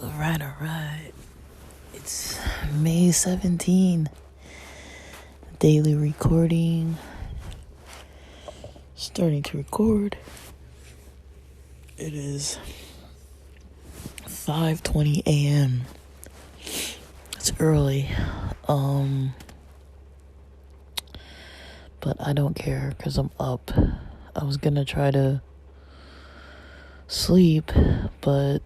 Alright. It's May 17. Daily recording. Starting to record. It is 5:20 a.m. It's early. But I don't care because I'm up. I was gonna try to sleep, but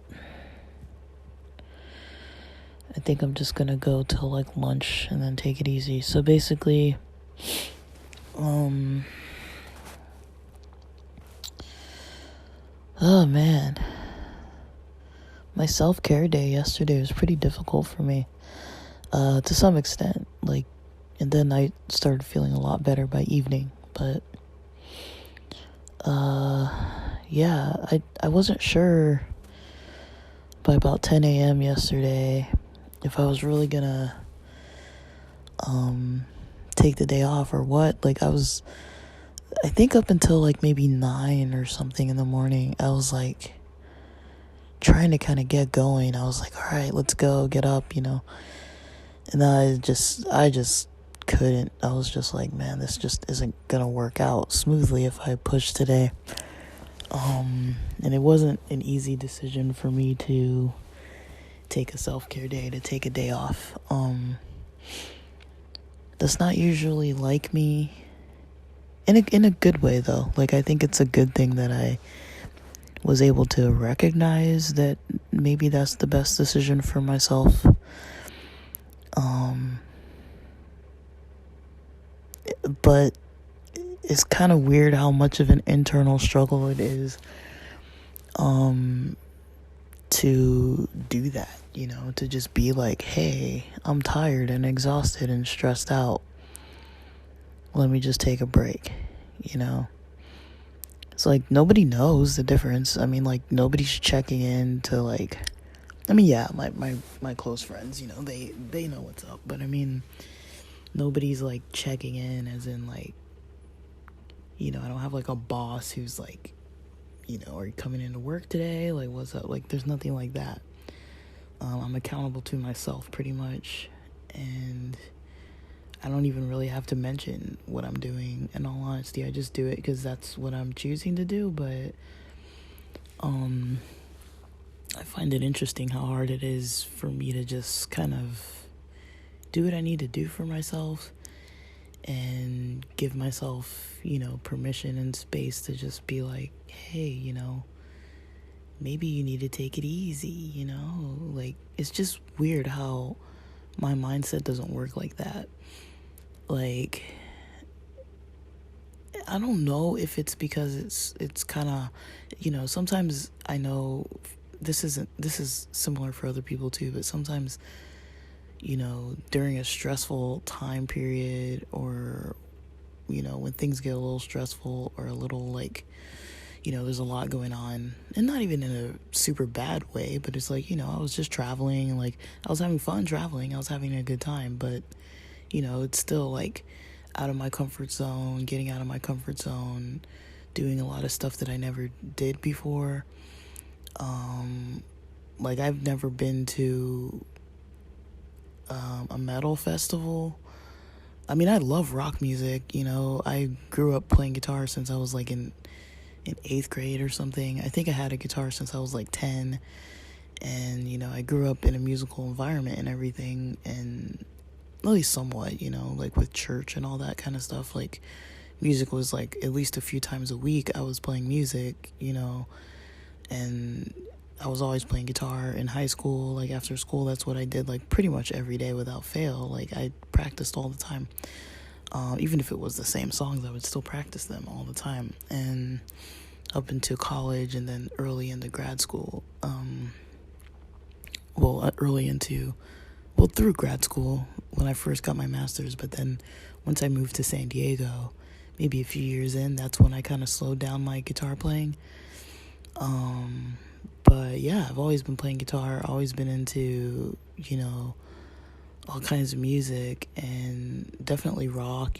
I think I'm just gonna go till like lunch and then take it easy. So basically, oh man, my self-care day yesterday was pretty difficult for me, to some extent, and then I started feeling a lot better by evening, but, yeah, I wasn't sure by about 10 a.m. yesterday if I was really gonna, take the day off or what. I think up until like maybe 9 or something in the morning, I was like trying to kind of get going. I was like, all right, let's go, get up, and I just couldn't. I was just like, man, this just isn't gonna work out smoothly if I push today. And it wasn't an easy decision for me to take a self-care day, to take a day off. That's not usually like me. In a good way, though. I think it's a good thing that I was able to recognize that maybe that's the best decision for myself. But it's kind of weird how much of an internal struggle it is, to do that, to just be like, hey, I'm tired and exhausted and stressed out. Let me just take a break, It's like nobody knows the difference. I mean, nobody's checking in to yeah, my close friends, they know what's up. But I mean, nobody's checking in as in I don't have a boss who's are you coming into work today? What's up? There's nothing like that. I'm accountable to myself pretty much, and I don't even really have to mention what I'm doing. In all honesty, I just do it because that's what I'm choosing to do. But I find it interesting how hard it is for me to just kind of do what I need to do for myself and give myself, permission and space to just be like, hey, maybe you need to take it easy, it's just weird how my mindset doesn't work like that. I don't know if it's because it's kind of, sometimes I know this is similar for other people too, but sometimes, during a stressful time period, or, when things get a little stressful or a little there's a lot going on, and not even in a super bad way, but it's I was just traveling, I was having fun traveling, I was having a good time, but it's still out of my comfort zone, getting out of my comfort zone, doing a lot of stuff that I never did before. I've never been to a metal festival. I mean, I love rock music, I grew up playing guitar since I was in 8th grade or something. I think I had a guitar since I was 10, and I grew up in a musical environment and everything, and at least somewhat, with church and all that kind of stuff. Music was at least a few times a week I was playing music, and I was always playing guitar in high school. After school, that's what I did pretty much every day without fail. I practiced all the time. Even if it was the same songs, I would still practice them all the time. And up into college, and then early into grad school, through grad school when I first got my master's, but then once I moved to San Diego, maybe a few years in, that's when I kind of slowed down my guitar playing. But yeah, I've always been playing guitar, always been into, all kinds of music, and definitely rock,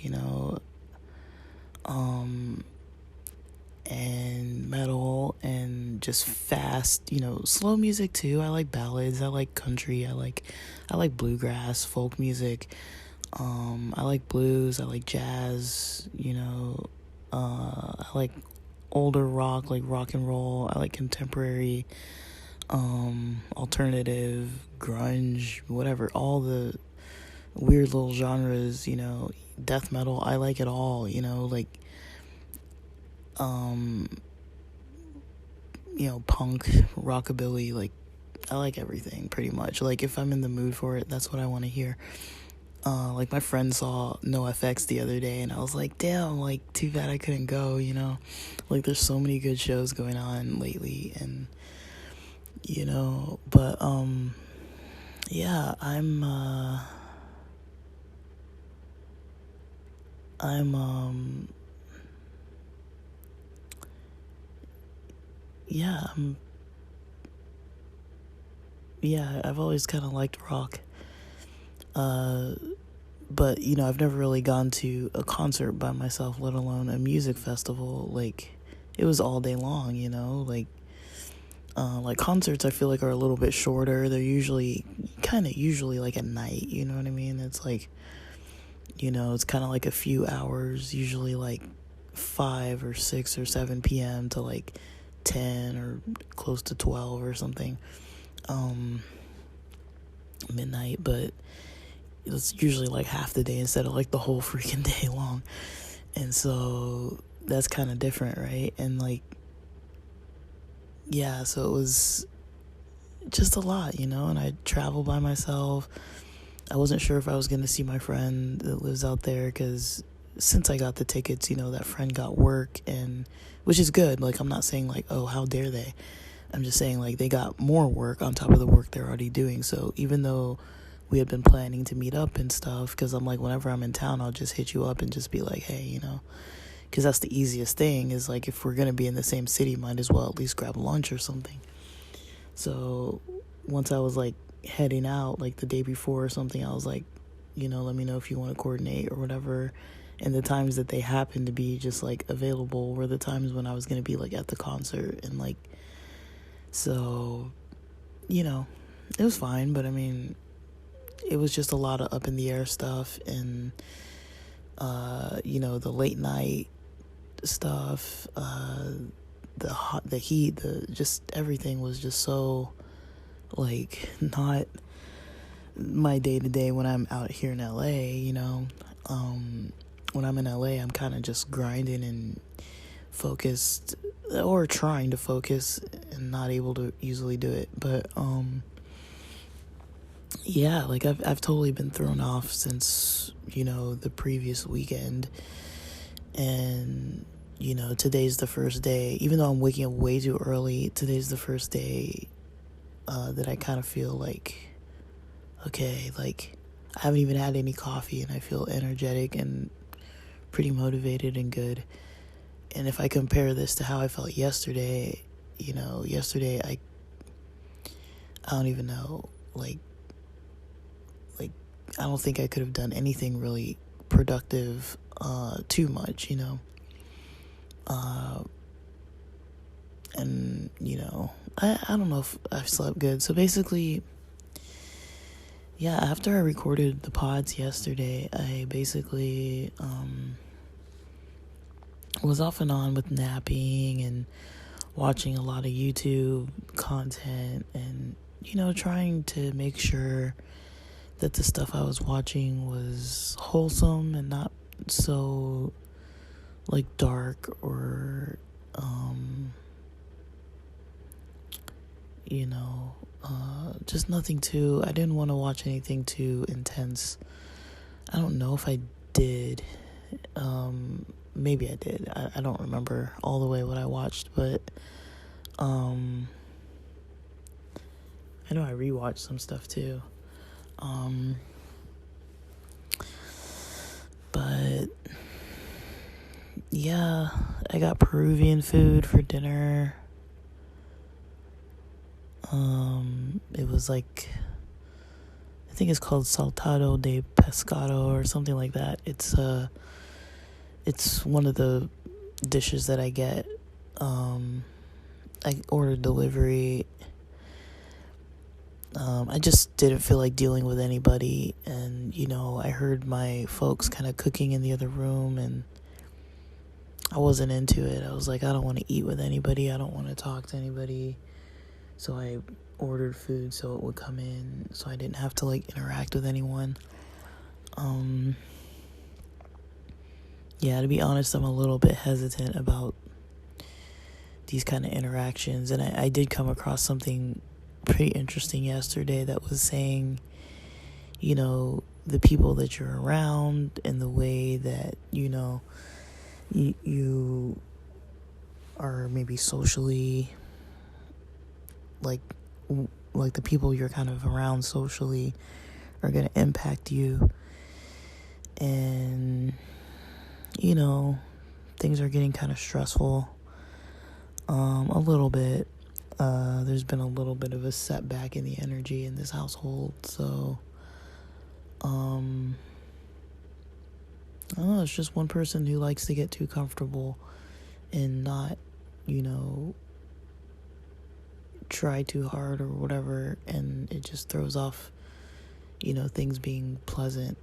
and metal, and just fast, slow music too. I like ballads, I like country, I like bluegrass, folk music. I like blues, I like jazz, I like older rock, like rock and roll. I like contemporary, alternative, grunge, whatever, all the weird little genres, death metal. I like it all, like, um, punk, rockabilly, like, I like everything pretty much. Like, if I'm in the mood for it, that's what I want to hear. Like, my friend saw NoFX the other day, and I was like, damn, like, too bad I couldn't go, Like, there's so many good shows going on lately, and, but, yeah, yeah, yeah, I've always kind of liked rock. But, I've never really gone to a concert by myself, let alone a music festival. Like, it was all day long, like concerts I feel like are a little bit shorter. They're usually like at night, you know what I mean? It's like, it's kind of like a few hours, usually like 5 or 6 or 7 p.m. to like 10 or close to 12 or something, midnight. But it's usually like half the day instead of like the whole freaking day long. And so that's kind of different, right? And like, yeah, so it was just a lot, and I traveled by myself. I wasn't sure if I was going to see my friend that lives out there, because since I got the tickets, that friend got work, and which is good. Like, I'm not saying like, oh, how dare they. I'm just saying like they got more work on top of the work they're already doing. So even though we had been planning to meet up and stuff, because I'm like, whenever I'm in town, I'll just hit you up and just be like, hey, because that's the easiest thing, is like, if we're going to be in the same city, might as well at least grab lunch or something. So once I was like heading out, like the day before or something, I was like, let me know if you want to coordinate or whatever. And the times that they happened to be just like available were the times when I was going to be like at the concert. And like, so, it was fine. But I mean, it was just a lot of up in the air stuff, and, the late night stuff, the heat, just everything was just so like not my day to day when I'm out here in LA. When I'm in LA, I'm kind of just grinding and focused, or trying to focus, and not able to easily do it. But yeah, like I've totally been thrown off since the previous weekend. And today's the first day, even though I'm waking up way too early, today's the first day that I kind of feel like, okay, like I haven't even had any coffee, and I feel energetic and pretty motivated and good. And if I compare this to how I felt yesterday, yesterday I don't even know, like I don't think I could have done anything really productive too much, and I don't know if I've slept good. So basically, yeah, after I recorded the pods yesterday, I basically was off and on with napping and watching a lot of YouTube content, and trying to make sure that the stuff I was watching was wholesome and not so like dark, or just nothing too, I didn't want to watch anything too intense. I don't know if I did. Maybe I did. I don't remember all the way what I watched, but I know I rewatched some stuff too. But yeah, I got Peruvian food for dinner. It was like, I think it's called saltado de pescado or something like that. It's one of the dishes that I get. I ordered delivery. I just didn't feel like dealing with anybody, and I heard my folks kind of cooking in the other room, and I wasn't into it. I was like, I don't want to eat with anybody, I don't want to talk to anybody. So I ordered food so it would come in, so I didn't have to like interact with anyone. Yeah, to be honest, I'm a little bit hesitant about these kind of interactions, and I did come across something pretty interesting yesterday that was saying, the people that you're around and the way that, you are maybe socially, like the people you're kind of around socially are going to impact you. And, things are getting kind of stressful, a little bit. There's been a little bit of a setback in the energy in this household, so I don't know, it's just one person who likes to get too comfortable and not, try too hard or whatever, and it just throws off, things being pleasant,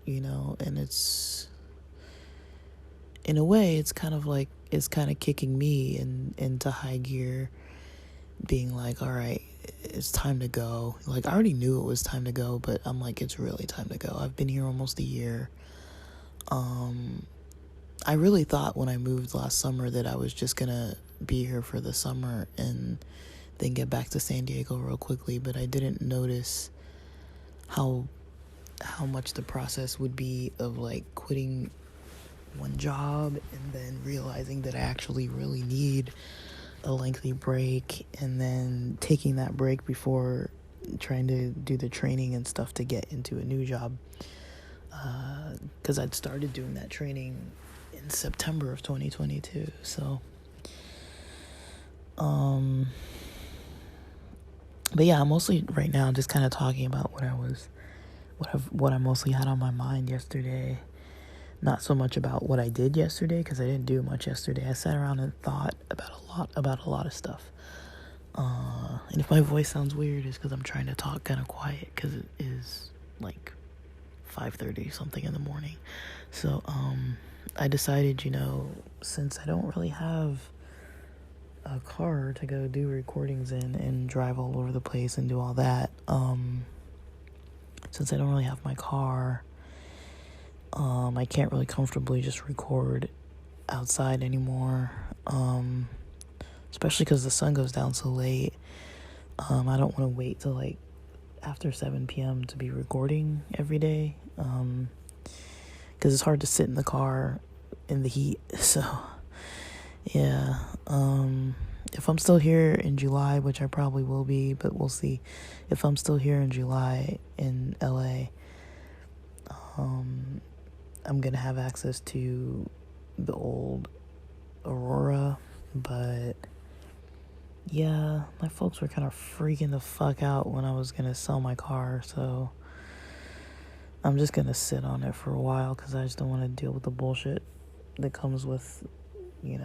and it's, in a way, it's kind of kicking me into high gear, being like, all right, it's time to go. Like, I already knew it was time to go, but I'm like, it's really time to go. I've been here almost a year. I really thought when I moved last summer that I was just gonna be here for the summer and then get back to San Diego real quickly, but I didn't notice how much the process would be of like quitting one job and then realizing that I actually really need a lengthy break, and then taking that break before trying to do the training and stuff to get into a new job, because I'd started doing that training in September of 2022. So but yeah, I'm mostly right now just kind of talking about what I mostly had on my mind yesterday. Not so much about what I did yesterday, because I didn't do much yesterday. I sat around and thought about a lot of stuff. And if my voice sounds weird, it's because I'm trying to talk kind of quiet, because it is like 5:30 something in the morning. So I decided, since I don't really have a car to go do recordings in and drive all over the place and do all that, since I don't really have my car, I can't really comfortably just record outside anymore, especially because the sun goes down so late. I don't want to wait till like after 7 p.m. to be recording every day, because it's hard to sit in the car in the heat. So yeah, if I'm still here in July, which I probably will be, but we'll see. If I'm still here in July in LA, I'm gonna have access to the old Aurora, but yeah, my folks were kind of freaking the fuck out when I was gonna sell my car, so I'm just gonna sit on it for a while, because I just don't want to deal with the bullshit that comes with, you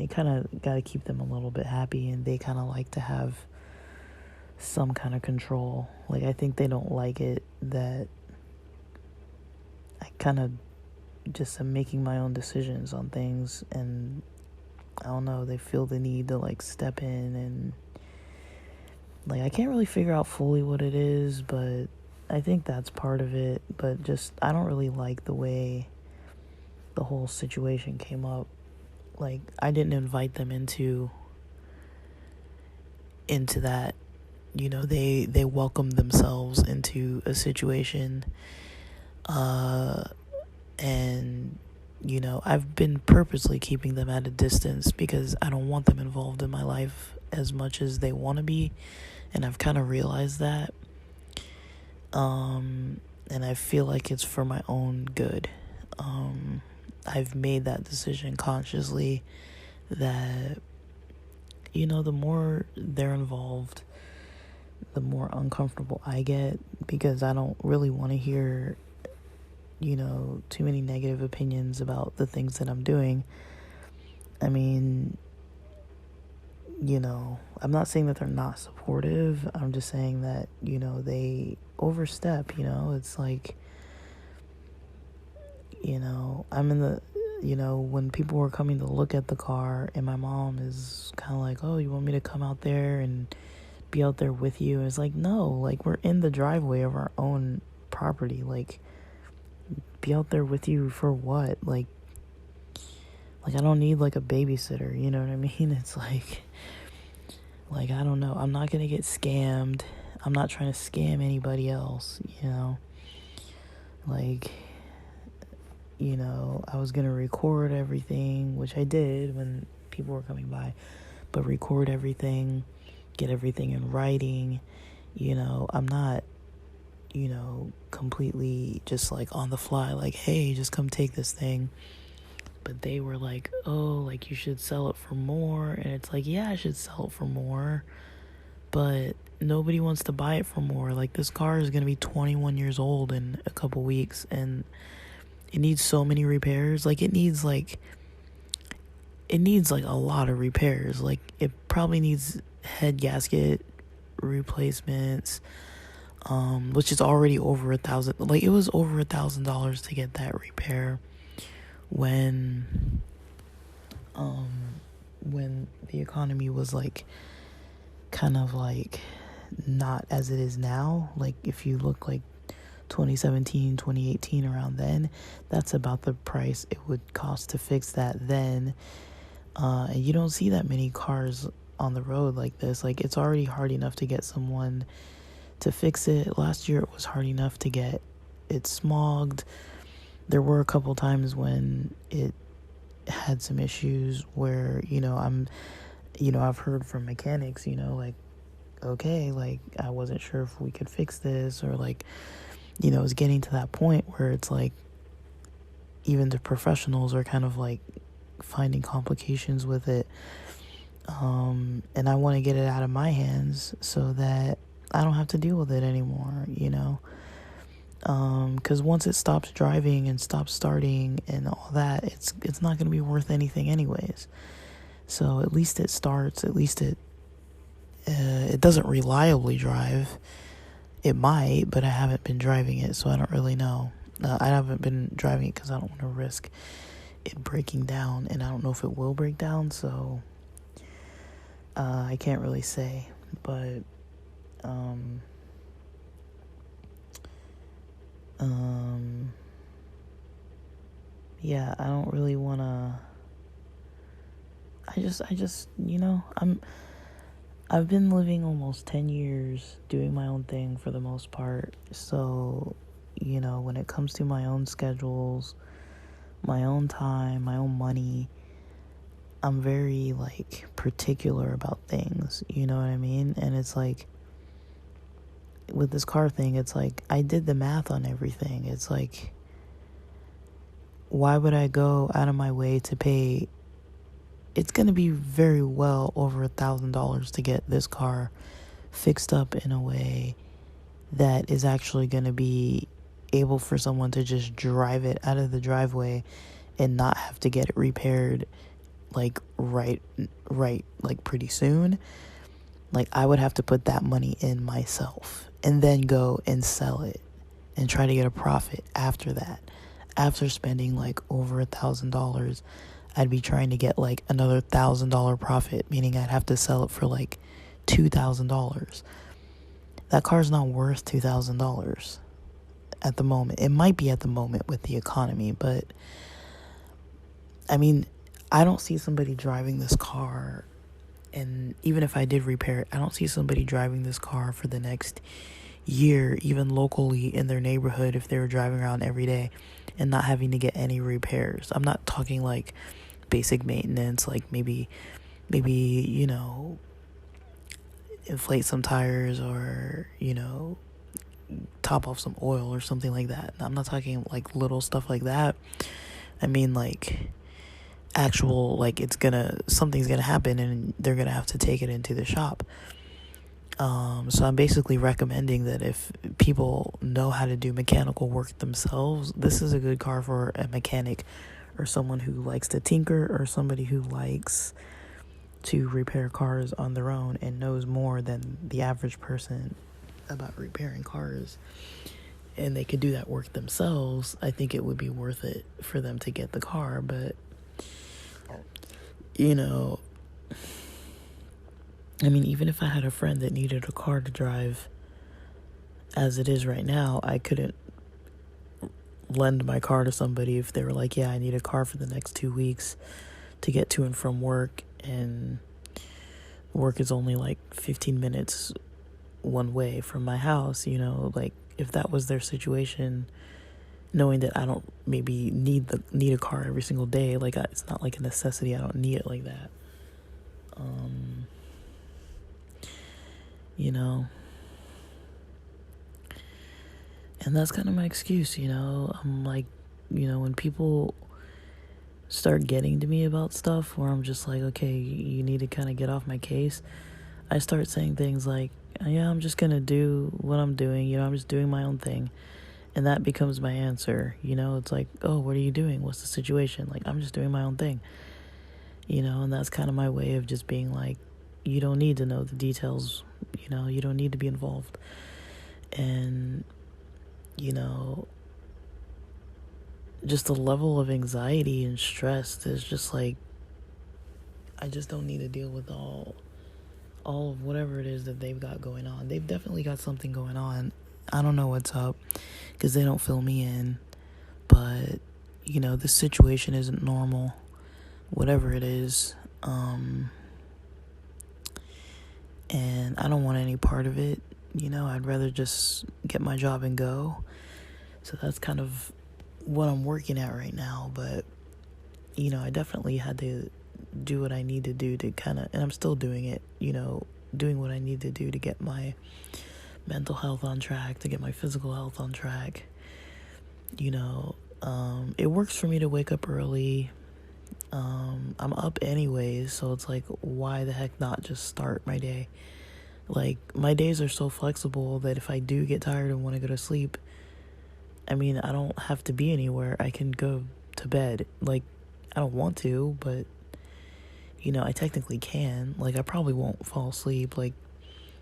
kind of got to keep them a little bit happy, and they kind of like to have some kind of control. Like, I think they don't like it that I kind of just am making my own decisions on things, and I don't know, they feel the need to like step in, and like I can't really figure out fully what it is, but I think that's part of it. But just, I don't really like the way the whole situation came up. Like, I didn't invite them into that, they welcomed themselves into a situation, and I've been purposely keeping them at a distance because I don't want them involved in my life as much as they want to be, and I've kind of realized that, and I feel like it's for my own good. I've made that decision consciously that, the more they're involved, the more uncomfortable I get, because I don't really want to hear, too many negative opinions about the things that I'm doing. I mean, I'm not saying that they're not supportive. I'm just saying that, they overstep, it's like, I'm in the, when people were coming to look at the car, and my mom is kind of like, oh, you want me to come out there and be out there with you? And it's like, no, like, we're in the driveway of our own property. Like, be out there with you for what? Like I don't need like a babysitter, you know what I mean? It's like I don't know. I'm not gonna get scammed. I'm not trying to scam anybody else, like, I was gonna record everything, which I did when people were coming by, but record everything, get everything in writing. I'm not, completely just like on the fly, like, hey, just come take this thing. But they were like, oh, like, you should sell it for more. And it's like, yeah, I should sell it for more, but nobody wants to buy it for more. Like, this car is going to be 21 years old in a couple weeks, and it needs so many repairs. Like, it needs like a lot of repairs. Like, it probably needs head gasket replacements, which is already over $1,000. Like, it was over $1,000 to get that repair when the economy was like kind of like not as it is now. Like, if you look like 2017, 2018, around then, that's about the price it would cost to fix that then. And you don't see that many cars on the road like this. Like, it's already hard enough to get someone to fix it. Last year it was hard enough to get it smogged. There were a couple times when it had some issues where, I've heard from mechanics, like, okay, like, I wasn't sure if we could fix this, or like, it's getting to that point where it's like, even the professionals are kind of like finding complications with it. And I want to get it out of my hands so that I don't have to deal with it anymore, because once it stops driving and stops starting and all that, it's not going to be worth anything anyways. So at least it starts. At least it doesn't reliably drive. It might, but I haven't been driving it, so I don't really know. I haven't been driving it because I don't want to risk it breaking down, and I don't know if it will break down, so I can't really say. But yeah, I don't really want to. I just, I've been living almost 10 years doing my own thing for the most part. So, when it comes to my own schedules, my own time, my own money, I'm very like particular about things, you know what I mean? And it's like, with this car thing, it's like, I did the math on everything. It's like, why would I go out of my way to pay? It's going to be very well over $1,000 to get this car fixed up in a way that is actually going to be able for someone to just drive it out of the driveway and not have to get it repaired like right like pretty soon. Like, I would have to put that money in myself and then go and sell it and try to get a profit after that. After spending like over $1,000, I'd be trying to get like another $1,000 profit, meaning I'd have to sell it for like $2,000. That car's not worth $2,000 at the moment. It might be at the moment with the economy, but I mean, I don't see somebody driving this car, and even if I did repair it, I don't see somebody driving this car for the next year, even locally in their neighborhood, if they were driving around every day and not having to get any repairs. I'm not talking like basic maintenance, like maybe inflate some tires, or top off some oil or something like that. I'm not talking like little stuff like that. I mean, like, actual, like, something's gonna happen and they're gonna have to take it into the shop. So I'm basically recommending that if people know how to do mechanical work themselves, this is a good car for a mechanic or someone who likes to tinker or somebody who likes to repair cars on their own and knows more than the average person about repairing cars, and they could do that work themselves. I think it would be worth it for them to get the car. But you know, I mean, even if I had a friend that needed a car to drive, as it is right now, I couldn't lend my car to somebody if they were like, yeah, I need a car for the next 2 weeks to get to and from work, and work is only like 15 minutes one way from my house. Like, if that was their situation, knowing that I don't maybe need a car every single day, like, it's not like a necessity. I don't need it like that. you know and that's kind of my excuse. I'm like, when people start getting to me about stuff where I'm just like, okay, you need to kind of get off my case, I start saying things like, yeah, I'm just gonna do what I'm doing, I'm just doing my own thing. And that becomes my answer. It's like, oh, what are you doing? What's the situation? Like, I'm just doing my own thing. And that's kind of my way of just being like, you don't need to know the details. You don't need to be involved. And, just the level of anxiety and stress is just like, I just don't need to deal with all of whatever it is that they've got going on. They've definitely got something going on. I don't know what's up because they don't fill me in. But, this situation isn't normal. Whatever it is. And I don't want any part of it. I'd rather just get my job and go. So that's kind of what I'm working at right now. But, I definitely had to do what I need to do to and I'm still doing it, doing what I need to do to get my mental health on track, to get my physical health on track. It works for me to wake up early. I'm up anyways, so it's like, why the heck not just start my day? Like, my days are so flexible that if I do get tired and want to go to sleep, I mean, I don't have to be anywhere. I can go to bed. Like, I don't want to, but, I technically can. Like, I probably won't fall asleep. Like,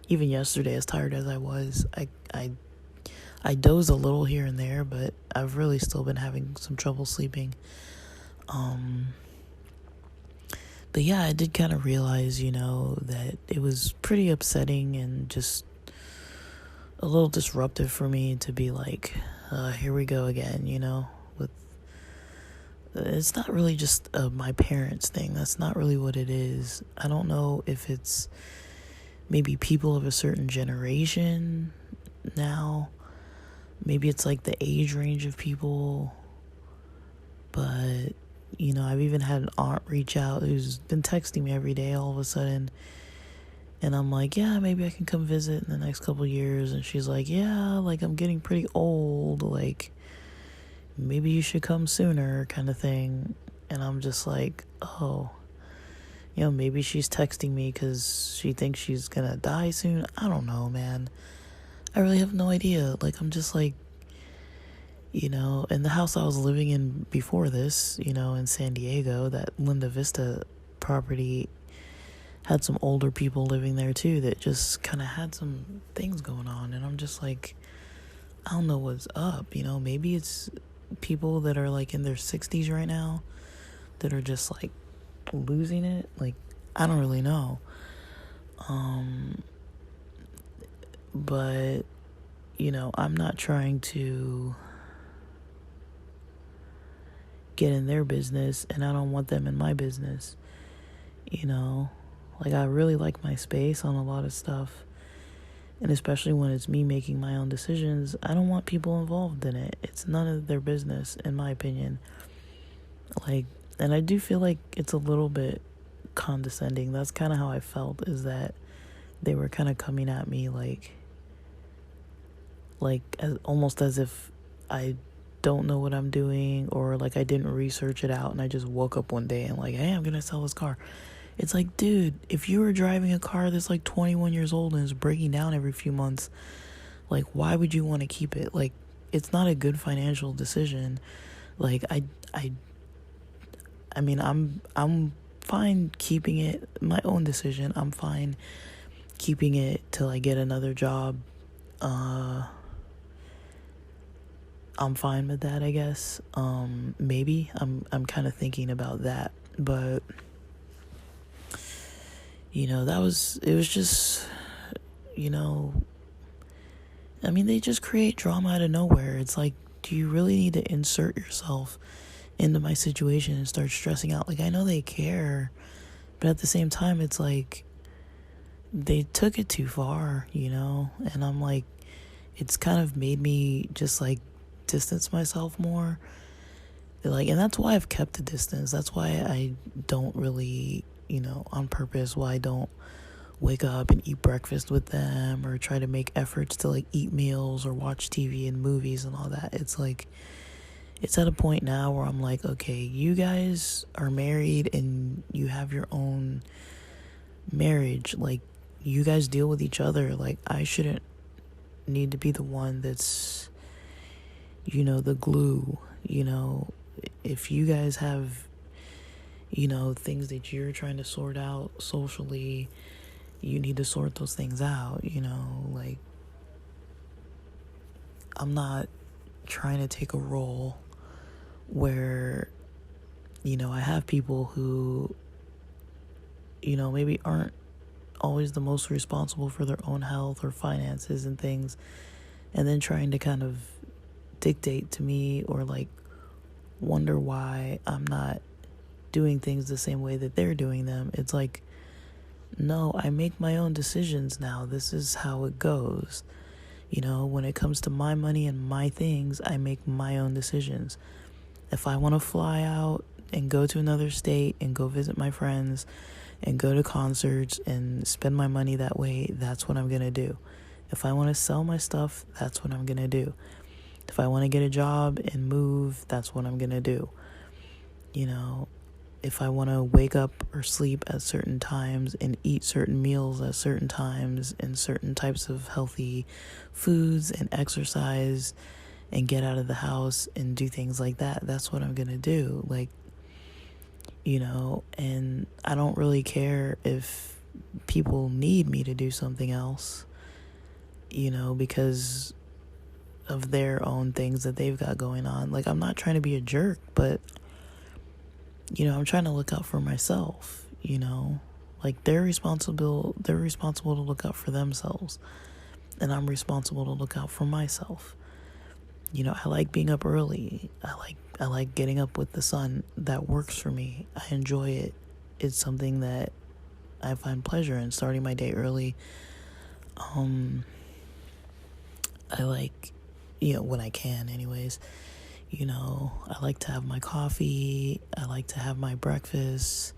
even yesterday, as tired as I was, I doze a little here and there, but I've really still been having some trouble sleeping. But yeah, I did kind of realize, that it was pretty upsetting and just a little disruptive for me to be like, here we go again, with, it's not really just my parents' thing. That's not really what it is. I don't know if it's maybe people of a certain generation now. Maybe it's like the age range of people. But, I've even had an aunt reach out who's been texting me every day all of a sudden. And I'm like, yeah, maybe I can come visit in the next couple years. And she's like, yeah, like, I'm getting pretty old. Like, maybe you should come sooner, kind of thing. And I'm just like, oh, maybe she's texting me because she thinks she's gonna die soon. I don't know, man. I really have no idea. Like, I'm just like, in the house I was living in before this, in San Diego, that Linda Vista property had some older people living there too that just kind of had some things going on. And I'm just like, I don't know what's up. Maybe it's people that are like in their 60s right now that are just like losing it. Like, I don't really know. But, I'm not trying to get in their business, and I don't want them in my business. Like, I really like my space on a lot of stuff, and especially when it's me making my own decisions, I don't want people involved in it. It's none of their business, in my opinion. Like, and I do feel like it's a little bit condescending. That's kind of how I felt, is that they were kind of coming at me like almost as if I don't know what I'm doing, or like I didn't research it out and I just woke up one day and like, hey, I'm gonna sell this car. It's like, dude, if you were driving a car that's like 21 years old and is breaking down every few months, like, why would you want to keep it? Like, it's not a good financial decision. Like, I I mean, I'm fine keeping it, my own decision. I'm fine keeping it till I get another job. I'm fine with that, I guess. Maybe I'm kind of thinking about that, but it was just, you know, I mean, they just create drama out of nowhere. It's like, do you really need to insert yourself into my situation and start stressing out? Like, I know they care, but at the same time, it's like, they took it too far, and I'm like, it's kind of made me just like distance myself more. Like, and that's why I've kept the distance. That's why I don't really, on purpose, why I don't wake up and eat breakfast with them or try to make efforts to like eat meals or watch TV and movies and all that. It's like, it's at a point now where I'm like, okay, you guys are married and you have your own marriage. Like, you guys deal with each other. Like, I shouldn't need to be the one that's, the glue. If you guys have, things that you're trying to sort out socially, you need to sort those things out. Like, I'm not trying to take a role where, I have people who, maybe aren't always the most responsible for their own health or finances and things, and then trying to kind of dictate to me or like wonder why I'm not doing things the same way that they're doing them. It's like, no, I make my own decisions now. This is how it goes. When it comes to my money and my things, I make my own decisions. If I want to fly out and go to another state and go visit my friends and go to concerts and spend my money that way, that's what I'm going to do. If I want to sell my stuff, that's what I'm going to do. If I want to get a job and move, that's what I'm going to do. If I want to wake up or sleep at certain times and eat certain meals at certain times and certain types of healthy foods and exercise and get out of the house and do things like that, that's what I'm going to do. Like, and I don't really care if people need me to do something else, because of their own things that they've got going on. Like, I'm not trying to be a jerk, but, I'm trying to look out for myself, like they're responsible to look out for themselves, and I'm responsible to look out for myself. I like being up early. I like getting up with the sun. That works for me. I enjoy it. It's something that I find pleasure in, starting my day early. I like, when I can anyways, I like to have my coffee. I like to have my breakfast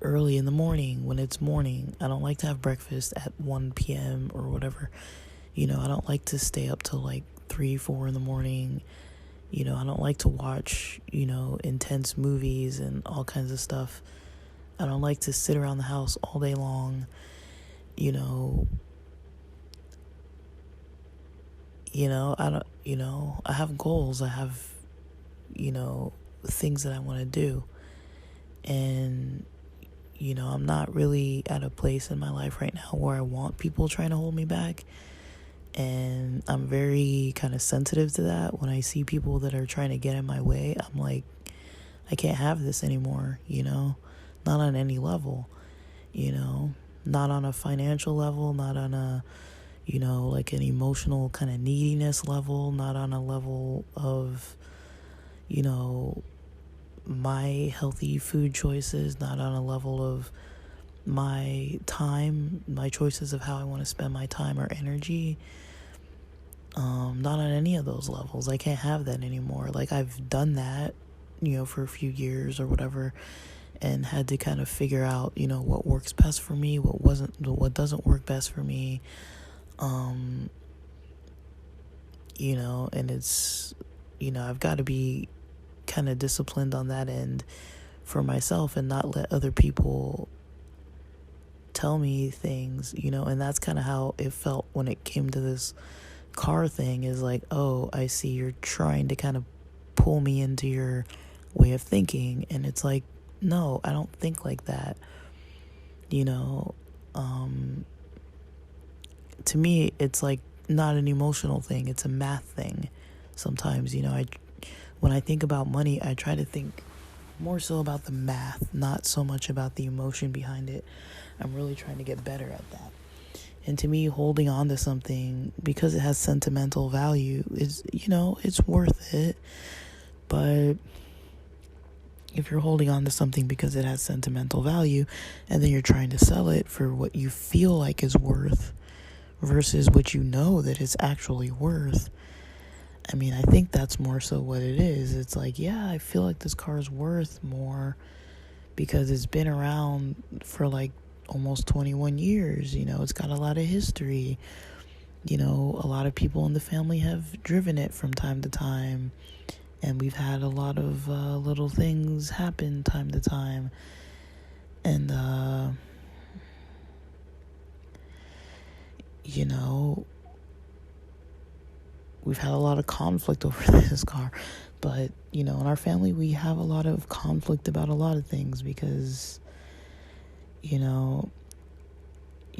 early in the morning when it's morning. I don't like to have breakfast at 1 p.m. or whatever. I don't like to stay up till like 3, 4 in the morning. I don't like to watch, intense movies and all kinds of stuff. I don't like to sit around the house all day long. I have goals. I have, things that I want to do. And, I'm not really at a place in my life right now where I want people trying to hold me back. And I'm very kind of sensitive to that. When I see people that are trying to get in my way, I'm like, I can't have this anymore, not on any level, not on a financial level, not on a, like an emotional kind of neediness level, not on a level of, my healthy food choices, not on a level of my time, my choices of how I want to spend my time or energy. Not on any of those levels. I can't have that anymore. Like, I've done that, for a few years or whatever, and had to kind of figure out, what works best for me, what doesn't work best for me. And it's, I've got to be kind of disciplined on that end for myself and not let other people tell me things, and that's kind of how it felt when it came to this car thing. Is like, oh, I see you're trying to kind of pull me into your way of thinking, and it's like, no, I don't think like that. To me, it's like not an emotional thing, it's a math thing. Sometimes, when I think about money, I try to think more so about the math, not so much about the emotion behind it. I'm really trying to get better at that. And to me, holding on to something because it has sentimental value is, it's worth it. But if you're holding on to something because it has sentimental value and then you're trying to sell it for what you feel like is worth versus what you know that it's actually worth, I think that's more so what it is. It's like, yeah, I feel like this car is worth more because it's been around for like almost 21 years. It's got a lot of history. A lot of people in the family have driven it from time to time. And we've had a lot of little things happen time to time. And, we've had a lot of conflict over this car. But, in our family, we have a lot of conflict about a lot of things because,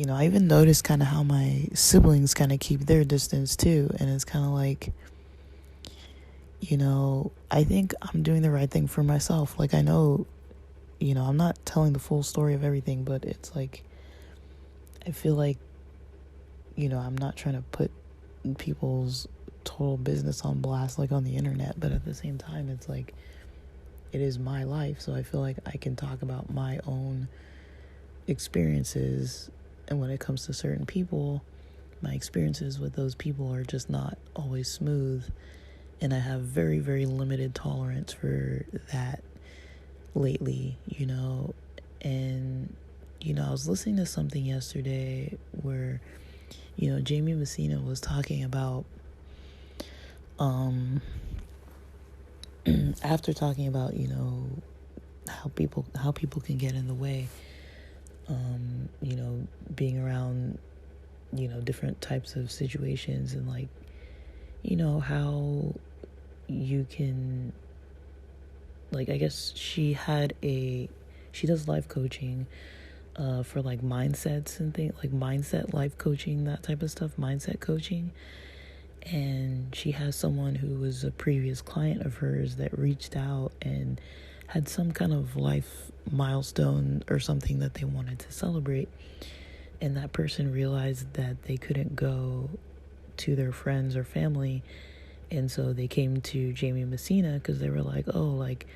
I even noticed kind of how my siblings kind of keep their distance too. And it's kind of like, I think I'm doing the right thing for myself. Like, I know, I'm not telling the full story of everything, but it's like, I feel like, I'm not trying to put people's total business on blast, like on the internet, but at the same time, it's like, it is my life. So I feel like I can talk about my own experiences. And when it comes to certain people, my experiences with those people are just not always smooth. And I have very, very limited tolerance for that lately, And, I was listening to something yesterday where, Jamie Messina was talking about, after talking about, how people can get in the way, being around, different types of situations and like, how you can, like, I guess she does life coaching for like mindsets and things, like mindset life coaching, that type of stuff, mindset coaching. And she has someone who was a previous client of hers that reached out and had some kind of life milestone or something that they wanted to celebrate. And that person realized that they couldn't go to their friends or family. And so they came to Jamie Messina because they were like, oh, like,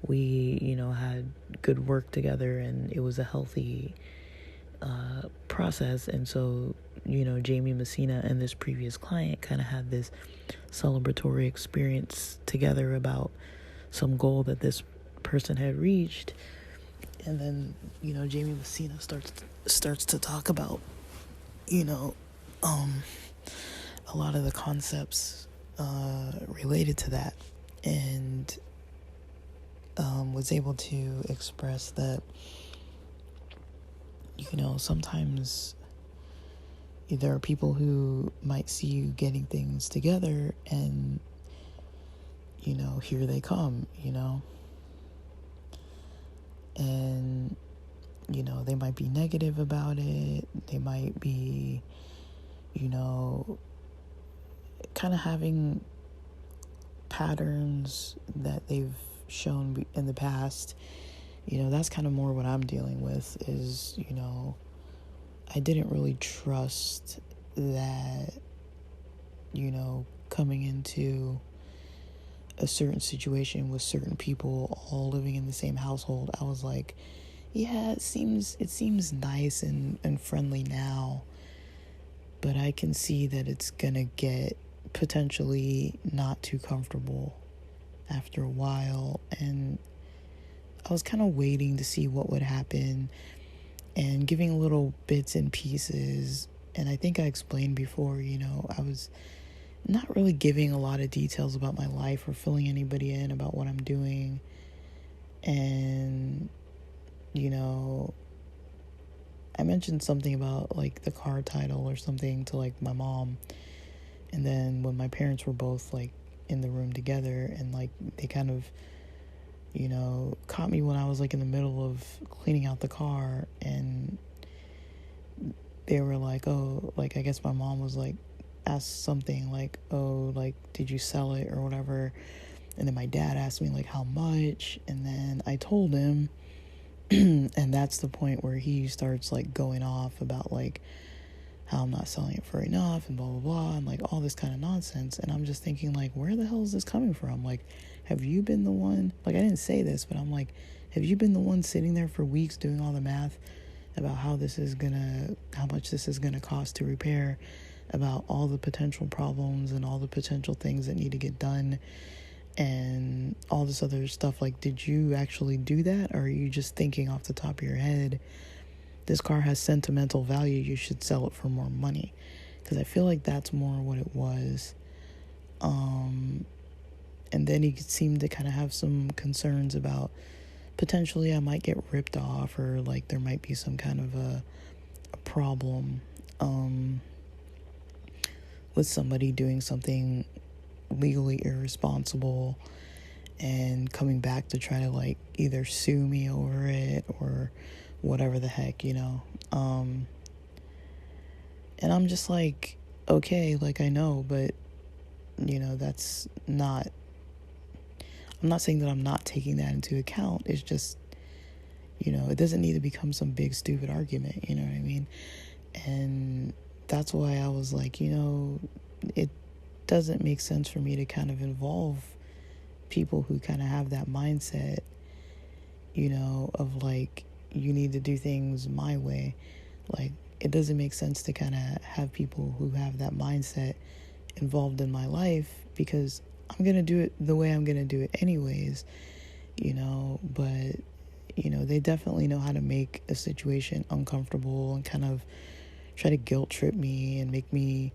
we, had good work together and it was a healthy process. And so, Jamie Messina and this previous client kind of had this celebratory experience together about some goal that this person had reached. And then, Jamie Messina starts to talk about, a lot of the concepts related to that, and was able to express that, sometimes there are people who might see you getting things together and, here they come, and, they might be negative about it. They might be, kind of having patterns that they've shown in the past. That's kind of more what I'm dealing with is, I didn't really trust that, coming into a certain situation with certain people all living in the same household, I was like, yeah, it seems nice and friendly now, but I can see that it's gonna get potentially not too comfortable after a while. And I was kind of waiting to see what would happen and giving little bits and pieces. And I think I explained before, I was not really giving a lot of details about my life or filling anybody in about what I'm doing. And, you know, I mentioned something about like the car title or something to like my mom. And then when my parents were both like in the room together, and like they kind of, you know, caught me when I was like in the middle of cleaning out the car, and they were like, oh, like I guess my mom was like, asked something like, oh, like did you sell it or whatever. And then my dad asked me like how much, and then I told him. And that's the point where he starts like going off about like how I'm not selling it for enough and blah blah blah and like all this kind of nonsense. And I'm just thinking like, where the hell is this coming from? Like, have you been the one, like I didn't say this, but I'm like, have you been the one sitting there for weeks doing all the math about how much this is gonna cost to repair, about all the potential problems and all the potential things that need to get done and all this other stuff? Like, did you actually do that, or are you just thinking off the top of your head, this car has sentimental value, you should sell it for more money? Because I feel like that's more what it was. And then he seemed to kind of have some concerns about potentially I might get ripped off, or like there might be some kind of a problem with somebody doing something legally irresponsible and coming back to try to like either sue me over it or whatever the heck, you know. And I'm just like, okay, like I know, but you know, that's not, I'm not saying that I'm not taking that into account. It's just, you know, it doesn't need to become some big stupid argument, you know what I mean? And that's why I was like, you know, it doesn't make sense for me to kind of involve people who kind of have that mindset, you know, of like, you need to do things my way. Like, it doesn't make sense to kind of have people who have that mindset involved in my life, because I'm going to do it the way I'm going to do it anyways, you know. But, you know, they definitely know how to make a situation uncomfortable and kind of try to guilt trip me and make me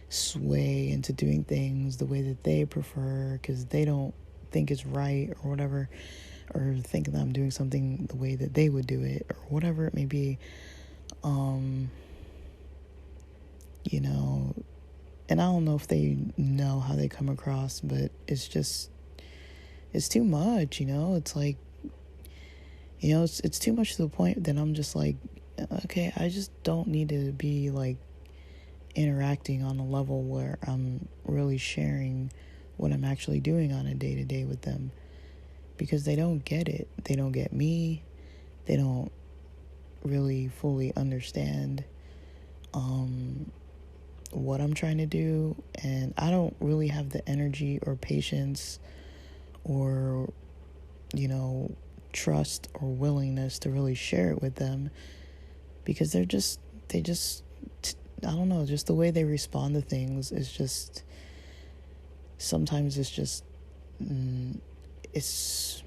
sway into doing things the way that they prefer, because they don't think it's right or whatever, or think that I'm doing something the way that they would do it or whatever it may be. You know, and I don't know if they know how they come across, but it's just, it's too much, you know. It's like, you know, it's too much to the point that I'm just like, okay, I just don't need to be like interacting on a level where I'm really sharing what I'm actually doing on a day-to-day with them, because they don't get it. They don't get me. They don't really fully understand what I'm trying to do, and I don't really have the energy or patience or, you know, trust or willingness to really share it with them, because they just I don't know, just the way they respond to things is just, sometimes it's just, it's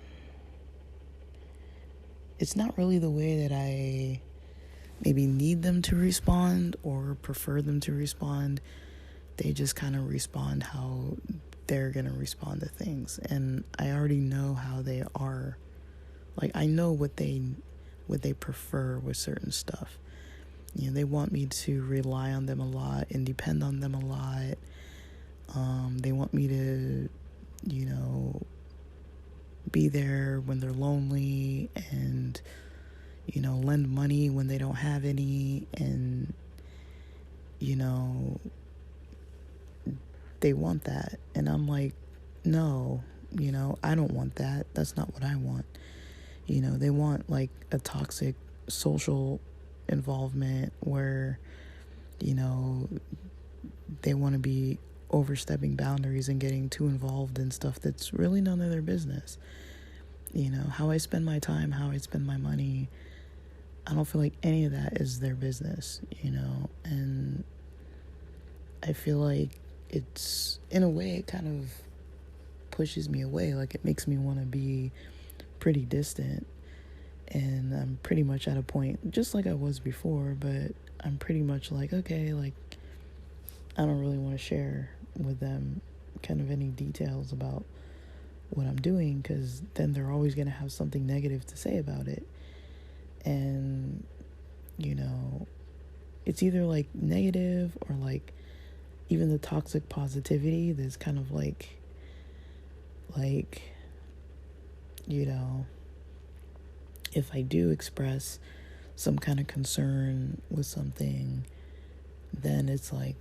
not really the way that I maybe need them to respond or prefer them to respond. They just kind of respond how they're going to respond to things. And I already know how they are. Like, I know what they prefer with certain stuff. You know, they want me to rely on them a lot and depend on them a lot. They want me to, you know, be there when they're lonely, and, you know, lend money when they don't have any, and, you know, they want that. And I'm like, no, you know, I don't want that. That's not what I want. You know, they want like a toxic social involvement where, you know, they want to be overstepping boundaries and getting too involved in stuff that's really none of their business. You know, how I spend my time, how I spend my money, I don't feel like any of that is their business, you know. And I feel like it's, in a way, it kind of pushes me away. Like, it makes me want to be pretty distant. And I'm pretty much at a point, just like I was before, but I'm pretty much like, okay, like, I don't really want to share with them kind of any details about what I'm doing, because then they're always going to have something negative to say about it. And, you know, it's either like negative or like even the toxic positivity that's kind of like, you know, if I do express some kind of concern with something, then it's like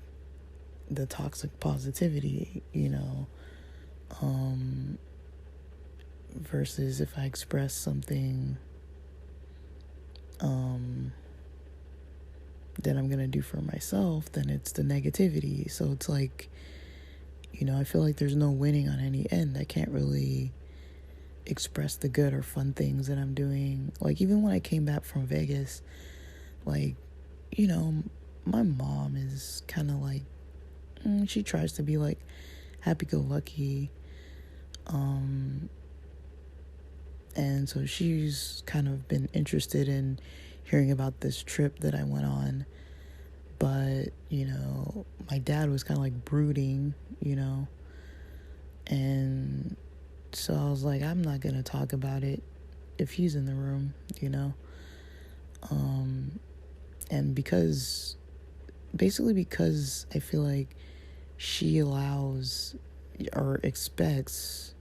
the toxic positivity, you know, versus if I express something that I'm gonna do for myself, then it's the negativity. So it's like, you know, I feel like there's no winning on any end. I can't really express the good or fun things that I'm doing. Like, even when I came back from Vegas, like, you know, my mom is kind of like, she tries to be like happy-go-lucky, and so she's kind of been interested in hearing about this trip that I went on. But, you know, my dad was kind of like brooding, you know, and so I was like, I'm not gonna talk about it if he's in the room, you know. And because I feel like she allows or expects,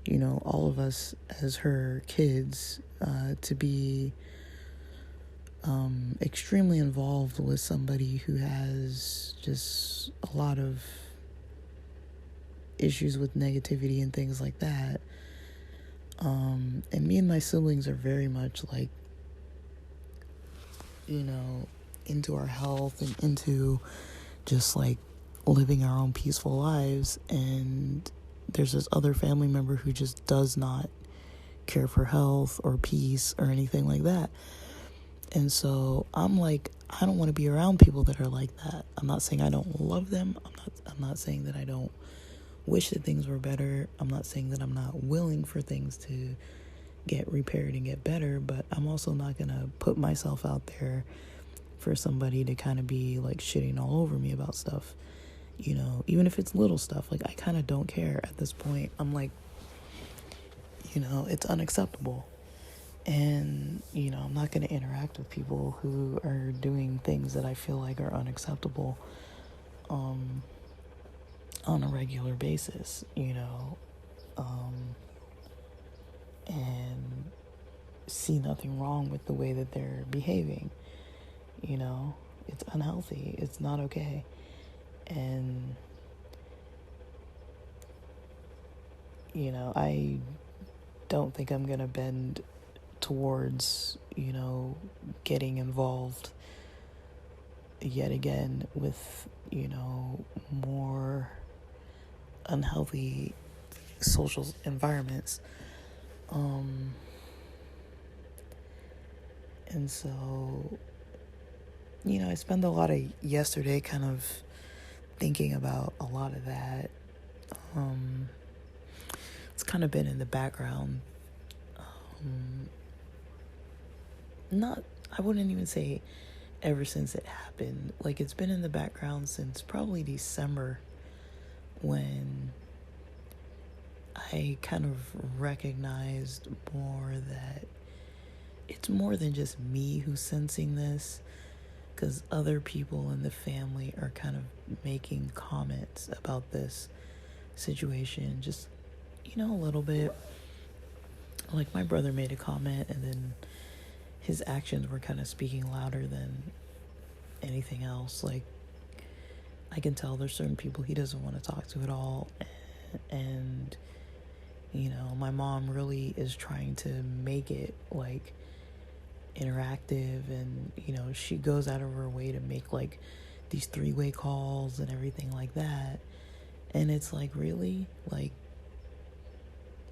you know, all of us as her kids to be extremely involved with somebody who has just a lot of issues with negativity and things like that. And me and my siblings are very much like, you know, into our health and into just like living our own peaceful lives. And there's this other family member who just does not care for health or peace or anything like that. And so I'm like, I don't want to be around people that are like that. I'm not saying I don't love them. I'm not saying that I don't wish that things were better. I'm not saying that I'm not willing for things to get repaired and get better, but I'm also not going to put myself out there for somebody to kind of be like shitting all over me about stuff, you know, even if it's little stuff. Like, I kind of don't care at this point. I'm like, you know, it's unacceptable. And, you know, I'm not going to interact with people who are doing things that I feel like are unacceptable on a regular basis, you know, and see nothing wrong with the way that they're behaving. You know, it's unhealthy. It's not okay. And, you know, I don't think I'm going to bend towards, you know, getting involved yet again with, you know, more unhealthy social environments. And so, you know, I spent a lot of yesterday kind of thinking about a lot of that. It's kind of been in the background. I wouldn't even say ever since it happened. Like, it's been in the background since probably December, when I kind of recognized more that it's more than just me who's sensing this, because other people in the family are kind of making comments about this situation, just, you know, a little bit. Like, my brother made a comment, and then his actions were kind of speaking louder than anything else. Like, I can tell there's certain people he doesn't want to talk to at all. And, you know, my mom really is trying to make it like interactive, and, you know, she goes out of her way to make like these 3-way calls and everything like that. And it's like, really? Like,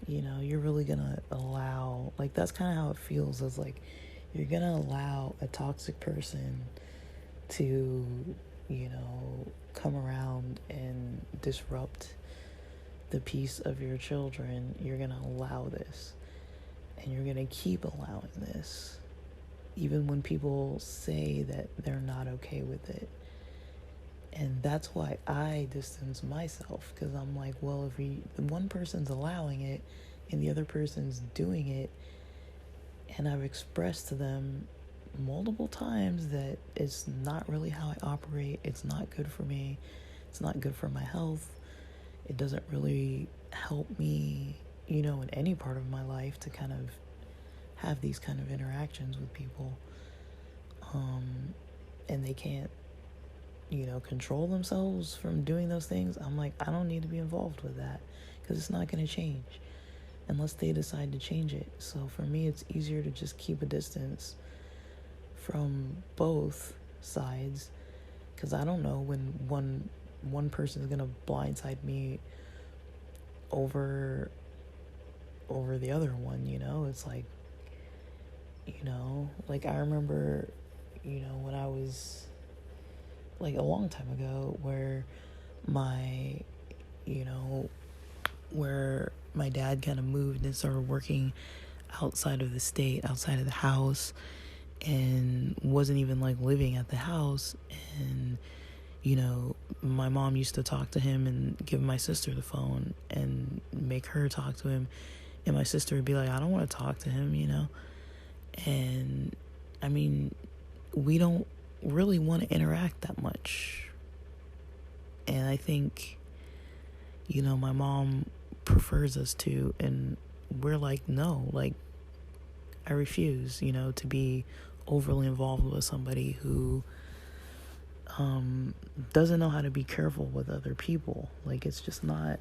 you know, you're really gonna allow, like, that's kind of how it feels, is like, you're gonna allow a toxic person to, you know, come around and disrupt the peace of your children. You're gonna allow this, and you're gonna keep allowing this, even when people say that they're not okay with it. And that's why I distance myself, because I'm like, well, if the one person's allowing it and the other person's doing it, and I've expressed to them multiple times that it's not really how I operate, it's not good for me, it's not good for my health, it doesn't really help me, in any part of my life to kind of have these kind of interactions with people. And they can't, control themselves from doing those things. I'm like, I don't need to be involved with that, because it's not going to change unless they decide to change it. So for me, it's easier to just keep a distance from both sides, because I don't know when one person is going to blindside me over the other one. It's like, like I remember, when I was like a long time ago, where my dad kind of moved and started working outside of the state, outside of the house, and wasn't even like living at the house. And my mom used to talk to him and give my sister the phone and make her talk to him, and my sister would be like, I don't want to talk to him. And I mean, we don't really want to interact that much. And I think, my mom prefers us to, and we're like, no, like, I refuse, to be overly involved with somebody who doesn't know how to be careful with other people. Like, it's just not,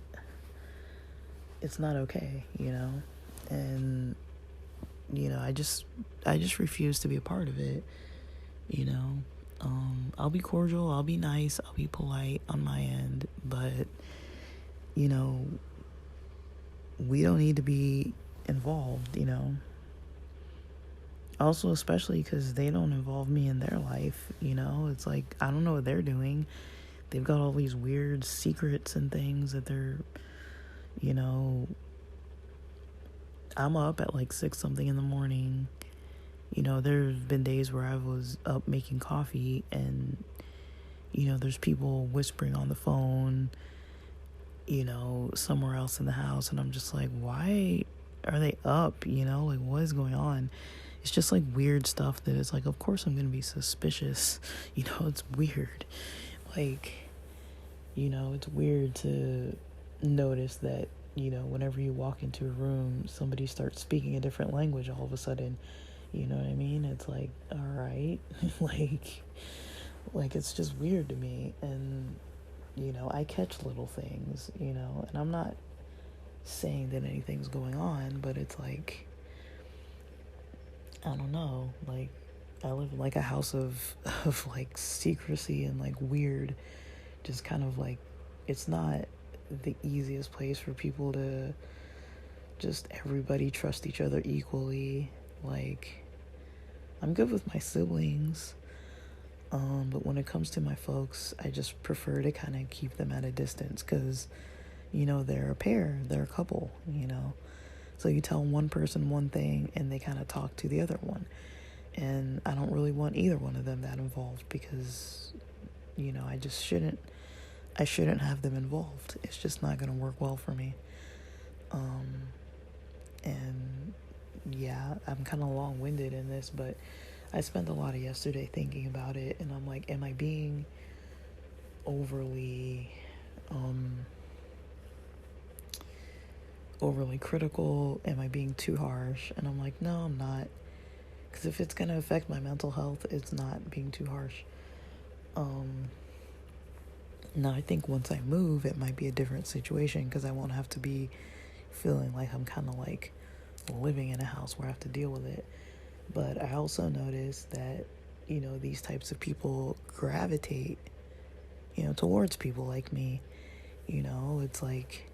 it's not okay, and I just refuse to be a part of it. I'll be cordial, I'll be nice, I'll be polite on my end, but we don't need to be involved. Also, especially because they don't involve me in their life. It's like, I don't know what they're doing. They've got all these weird secrets and things that they're, I'm up at like 6 something in the morning. There's been days where I was up making coffee and, there's people whispering on the phone, somewhere else in the house. And I'm just like, why are they up? Like, what is going on? It's just like weird stuff that it's like, of course I'm going to be suspicious. It's weird. Like, it's weird to notice that, whenever you walk into a room, somebody starts speaking a different language all of a sudden. You know what I mean? It's like, all right. like it's just weird to me. And, I catch little things, and I'm not saying that anything's going on, but it's like, I don't know, like, I live in like a house of like secrecy and like weird, just kind of like, it's not the easiest place for people to just everybody trust each other equally. Like, I'm good with my siblings, but when it comes to my folks, I just prefer to kind of keep them at a distance, because they're a pair, they're a couple, so you tell one person one thing and they kind of talk to the other one, and I don't really want either one of them that involved, because I shouldn't have them involved. It's just not going to work well for me. And yeah, I'm kind of long-winded in this, but I spent a lot of yesterday thinking about it, and I'm like, am I being overly critical? Am I being too harsh? And I'm like, no, I'm not, because if it's going to affect my mental health, it's not being too harsh. Now I think once I move, it might be a different situation, because I won't have to be feeling like I'm kind of like living in a house where I have to deal with it. But I also noticed that, these types of people gravitate, towards people like me. It's like,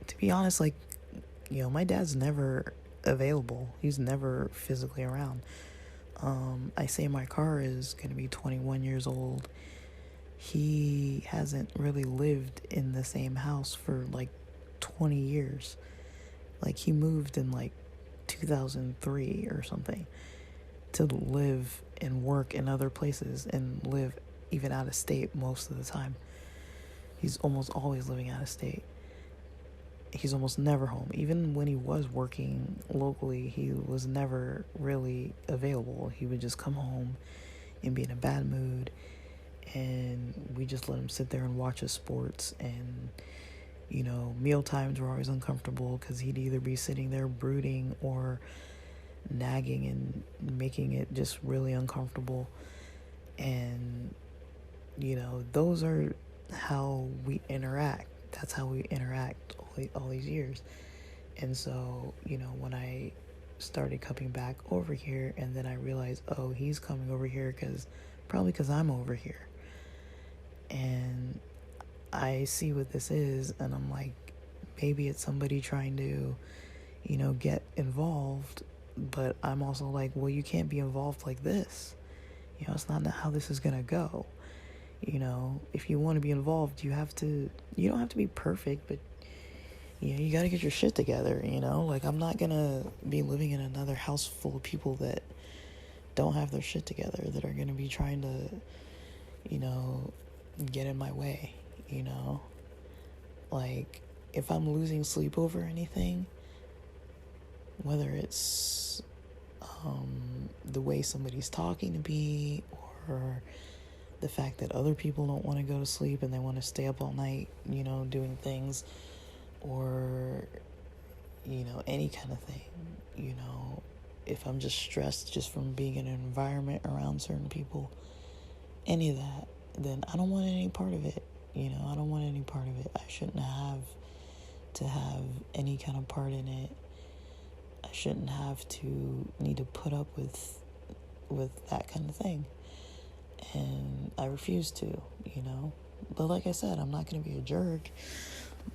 to be honest, like, my dad's never available. He's never physically around. I say my car is going to be 21 years old. He hasn't really lived in the same house for like 20 years. Like, he moved in like 2003 or something to live and work in other places and live even out of state most of the time. He's almost always living out of state. He's almost never home. Even when he was working locally, he was never really available. He would just come home and be in a bad mood, and we just let him sit there and watch his sports. And meal times were always uncomfortable because he'd either be sitting there brooding or nagging and making it just really uncomfortable. And those are how we interact. That's how we interact all these years. And so when I started coming back over here, and then I realized, oh, he's coming over here probably because I'm over here, and I see what this is, and I'm like, maybe it's somebody trying to get involved. But I'm also like, well, you can't be involved like this. It's not how this is gonna go. If you want to be involved, you don't have to be perfect, but you got to get your shit together. Like, I'm not gonna be living in another house full of people that don't have their shit together, that are gonna be trying to get in my way. Like, if I'm losing sleep over anything, whether it's the way somebody's talking to me, or the fact that other people don't want to go to sleep and they want to stay up all night, doing things, or, any kind of thing, if I'm just stressed just from being in an environment around certain people, any of that, then I don't want any part of it. I don't want any part of it. I shouldn't have to have any kind of part in it. I shouldn't have to need to put up with that kind of thing. And I refuse to, But like I said, I'm not going to be a jerk.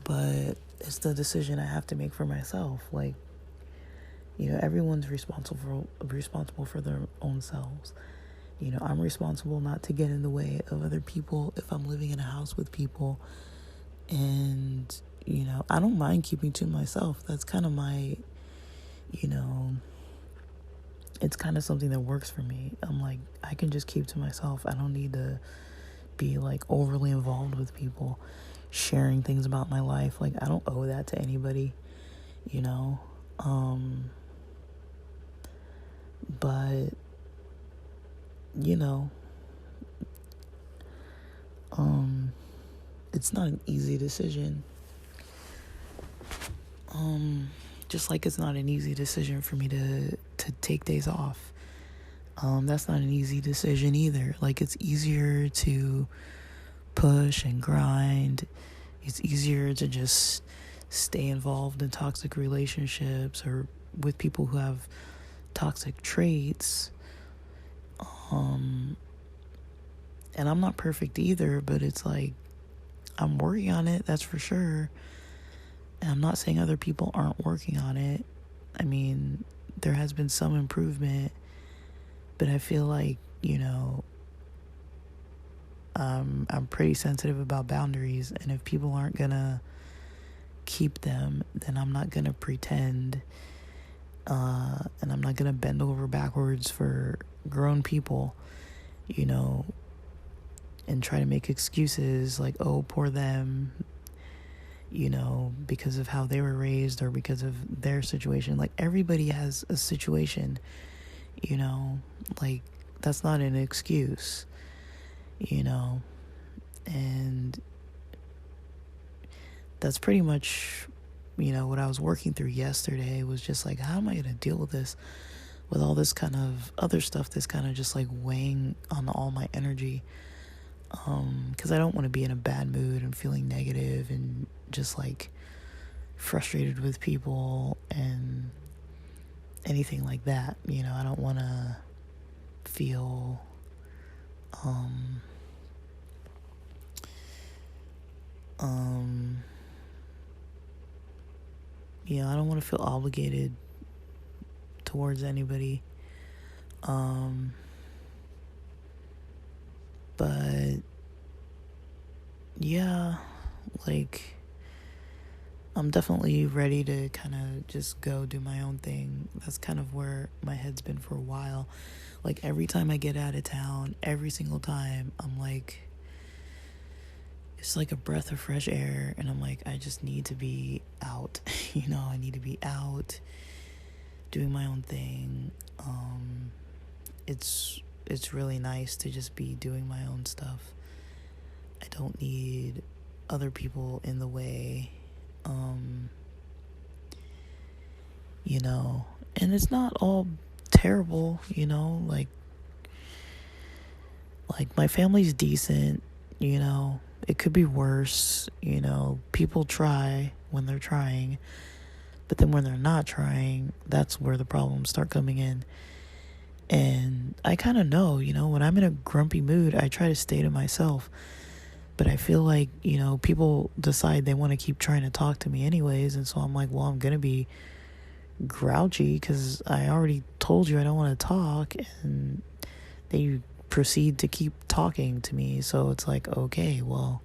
But it's the decision I have to make for myself. Like, everyone's responsible for their own selves. I'm responsible not to get in the way of other people if I'm living in a house with people. And, I don't mind keeping to myself. That's kind of my, it's kind of something that works for me. I'm like, I can just keep to myself. I don't need to be like overly involved with people, sharing things about my life. Like, I don't owe that to anybody, but it's not an easy decision. Just like it's not an easy decision for me to take days off. That's not an easy decision either. Like, it's easier to push and grind. It's easier to just stay involved in toxic relationships or with people who have toxic traits. And I'm not perfect either, but it's like, I'm working on it, that's for sure. And I'm not saying other people aren't working on it. I mean, there has been some improvement, but I feel like, I'm pretty sensitive about boundaries, and if people aren't gonna keep them, then I'm not gonna pretend, and I'm not gonna bend over backwards for grown people, and try to make excuses like, oh, poor them, because of how they were raised or because of their situation. Like, everybody has a situation, like, that's not an excuse, and that's pretty much, what I was working through yesterday was just like, how am I going to deal with this, with all this kind of other stuff that's kind of just like weighing on all my energy, because I don't want to be in a bad mood and feeling negative and just like frustrated with people and anything like that. I don't want to feel I don't want to feel obligated towards anybody. But yeah, like, I'm definitely ready to kind of just go do my own thing. That's kind of where my head's been for a while. Like every time I get out of town, every single time, I'm like, it's like a breath of fresh air, and I'm like, I just need to be out. I need to be out doing my own thing. It's really nice to just be doing my own stuff. I don't need other people in the way. And it's not all terrible, like my family's decent, it could be worse, people try when they're trying, but then when they're not trying, that's where the problems start coming in. And I kind of know, when I'm in a grumpy mood, I try to stay to myself. But I feel like, people decide they want to keep trying to talk to me anyways. And so I'm like, well, I'm going to be grouchy because I already told you I don't want to talk. And they proceed to keep talking to me. So it's like, okay, well,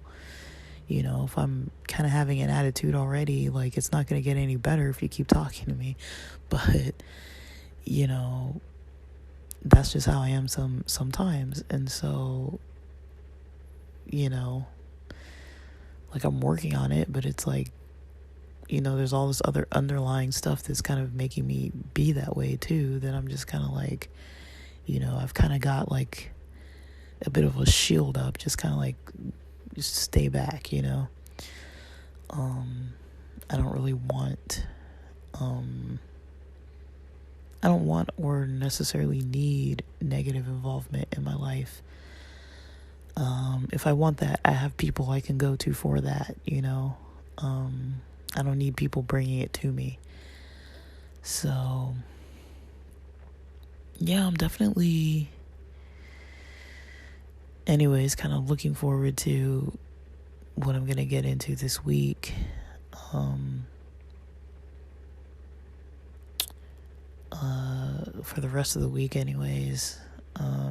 if I'm kind of having an attitude already, like it's not going to get any better if you keep talking to me. But, that's just how I am sometimes. And so, like I'm working on it, but it's like, there's all this other underlying stuff that's kind of making me be that way too, that I'm just kind of like, I've kind of got like a bit of a shield up, just kind of like, just stay back, I don't really want, I don't want or necessarily need negative involvement in my life. If I want that, I have people I can go to for that, I don't need people bringing it to me. So, yeah, I'm definitely, anyways, kind of looking forward to what I'm going to get into this week. For the rest of the week anyways.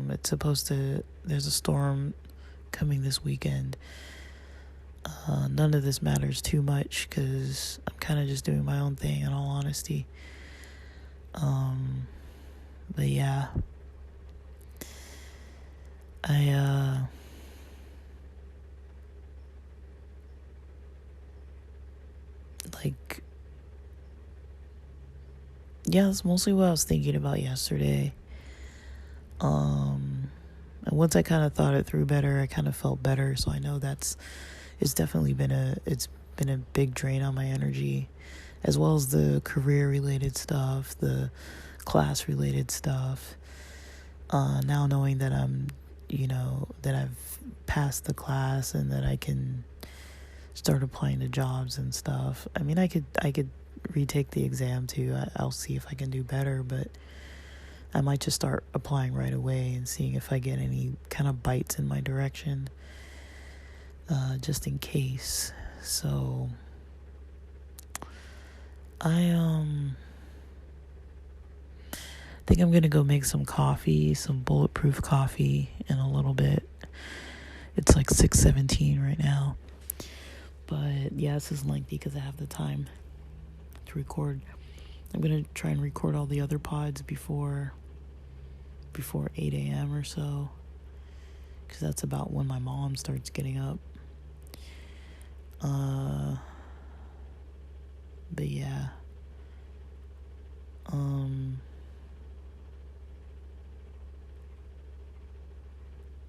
It's supposed to, there's a storm coming this weekend. None of this matters too much because I'm kind of just doing my own thing in all honesty. But yeah, that's mostly what I was thinking about yesterday. And once I kind of thought it through better, I kind of felt better. So I know it's definitely been a big drain on my energy, as well as the career related stuff, the class related stuff. Now knowing that I'm, that I've passed the class and that I can start applying to jobs and stuff. I mean, I could retake the exam too. I'll see if I can do better, but I might just start applying right away and seeing if I get any kind of bites in my direction, just in case. So I think I'm gonna go make some coffee, some bulletproof coffee in a little bit. It's like 6:17 right now, but yeah, this is lengthy because I have the time to record. I'm gonna try and record all the other pods before 8 a.m. or so, because that's about when my mom starts getting up. But yeah,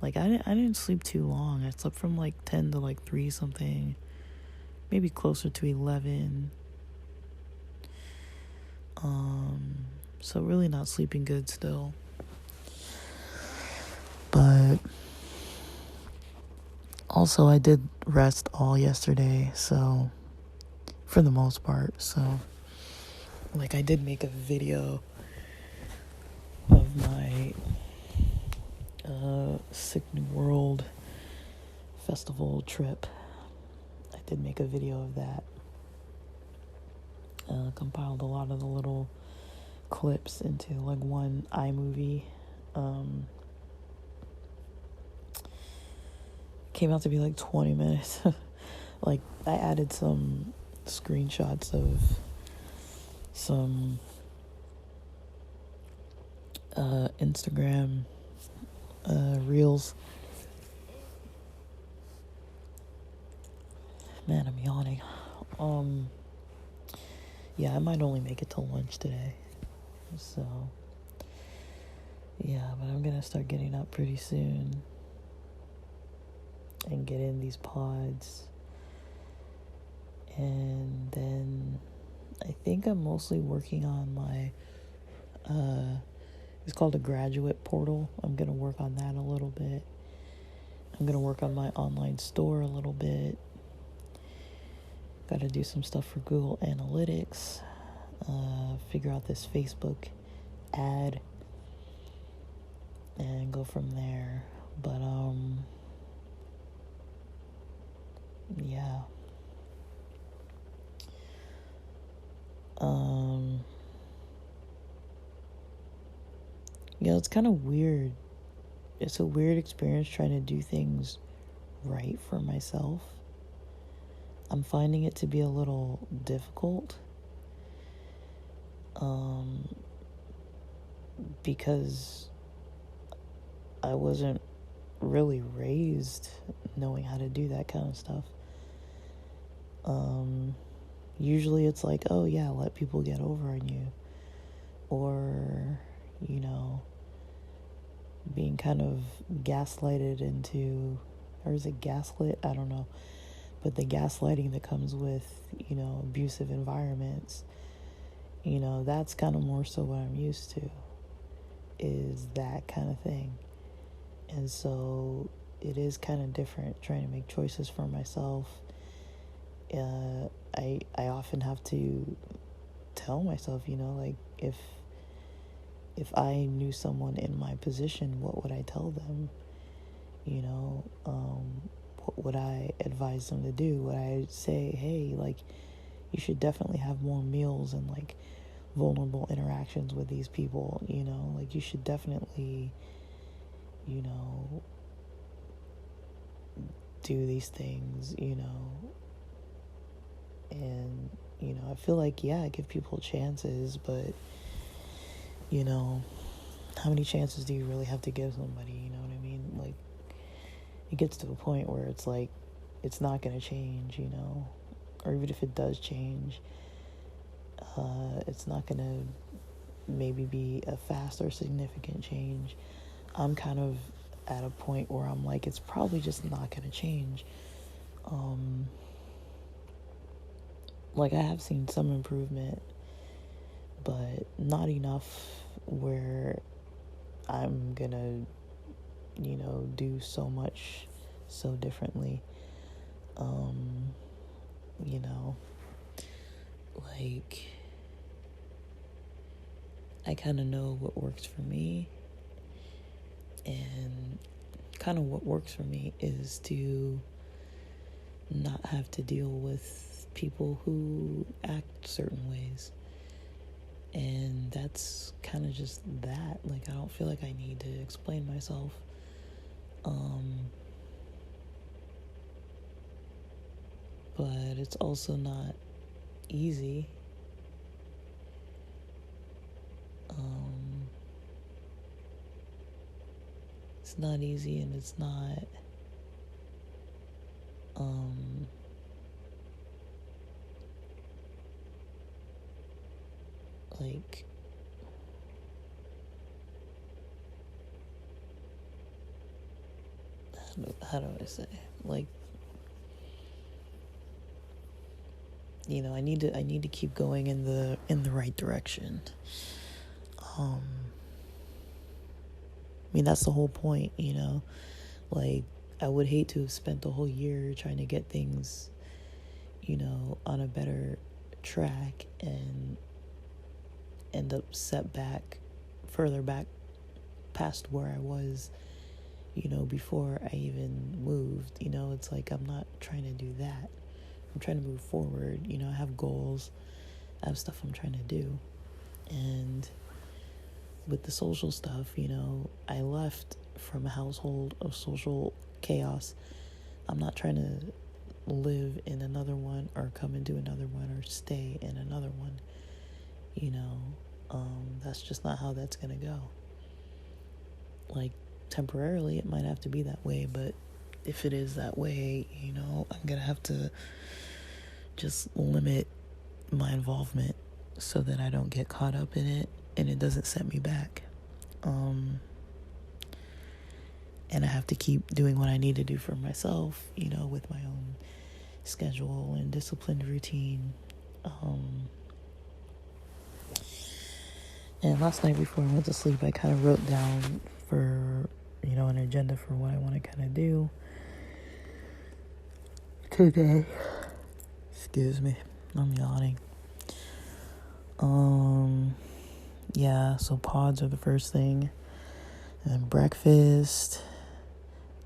like I didn't sleep too long. I slept from like 10 to like 3 something, maybe closer to 11. So really not sleeping good still. But also I did rest all yesterday, so for the most part. So like I did make a video of my Sick New World festival trip. I did make a video of that. Compiled a lot of the little clips into like one iMovie. Came out to be like 20 minutes. Like I added some screenshots of some Instagram reels. Man, I'm yawning. Yeah, I might only make it till lunch today. So, yeah, but I'm gonna start getting up pretty soon and get in these pods. And then I think I'm mostly working on my, it's called a graduate portal. I'm gonna work on that a little bit. I'm gonna work on my online store a little bit. Gotta do some stuff for Google Analytics. Figure out this Facebook ad and go from there. But yeah. Yeah, it's kind of weird. It's a weird experience trying to do things right for myself. I'm finding it to be a little difficult. Because I wasn't really raised knowing how to do that kind of stuff. Usually it's like, oh yeah, let people get over on you. Or, you know, being kind of gaslighted into, or is it gaslit? I don't know. But the gaslighting that comes with, you know, abusive environments, you know, that's kind of more so what I'm used to, is that kind of thing. And so it is kind of different trying to make choices for myself. I often have to tell myself, you know, like if I knew someone in my position, what would I tell them? You know, what would I advise them to do? Would I say, hey, like, you should definitely have more meals and like vulnerable interactions with these people, you know, like you should definitely, you know, do these things, you know. And, you know, I feel like, yeah, I give people chances, but, you know, how many chances do you really have to give somebody, you know what I mean? Like, it gets to a point where it's like, it's not going to change, you know, or even if it does change, it's not going to maybe be a fast or significant change. I'm kind of at a point where I'm like, it's probably just not going to change. Like, I have seen some improvement, but not enough where I'm gonna, you know, do so much so differently. You know, like, I kind of know what works for me, and kind of what works for me is to not have to deal with people who act certain ways. And that's kind of just that. Like, I don't feel like I need to explain myself. But it's also not easy. It's not easy, and it's not like, how do I say, like, you know, I need to keep going in the right direction. I mean, that's the whole point, you know. Like, I would hate to have spent the whole year trying to get things, you know, on a better track and end up set back, further back past where I was, you know, before I even moved. You know, it's like, I'm not trying to do that. I'm trying to move forward. You know, I have goals. I have stuff I'm trying to do. And with the social stuff, you know, I left from a household of social chaos. I'm not trying to live in another one or come into another one or stay in another one. That's just not how that's gonna go. Like, temporarily it might have to be that way, but if it is that way, I'm gonna have to just limit my involvement so that I don't get caught up in it and it doesn't set me back. And I have to keep doing what I need to do for myself, with my own schedule and disciplined routine. And last night before I went to sleep, I kind of wrote down for, an agenda for what I want to kind of do today. Excuse me, I'm yawning. Yeah, so pods are the first thing, and then breakfast.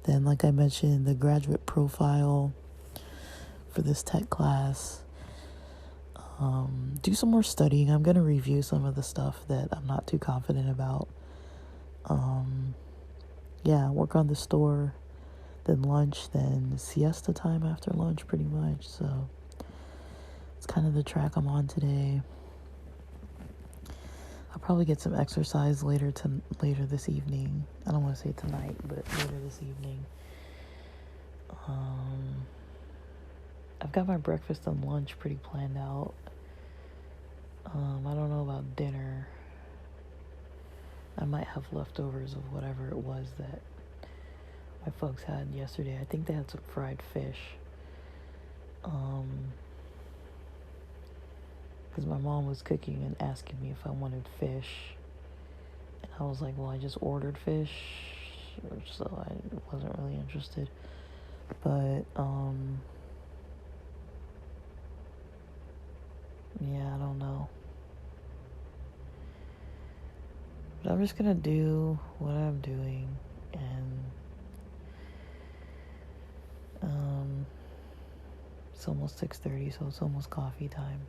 Then, like I mentioned, the graduate profile for this tech class. Do some more studying. I'm going to review some of the stuff that I'm not too confident about. Work on the store, then lunch, then siesta time after lunch, pretty much. So it's kind of the track I'm on today. I'll probably get some exercise later this evening. I don't want to say tonight, but later this evening. I've got my breakfast and lunch pretty planned out. I don't know about dinner. I might have leftovers of whatever it was that my folks had yesterday. I think they had some fried fish. Because my mom was cooking and asking me if I wanted fish. And I was like, well, I just ordered fish, so I wasn't really interested. But, I don't know. But I'm just gonna do what I'm doing, and it's almost 6:30, so it's almost coffee time.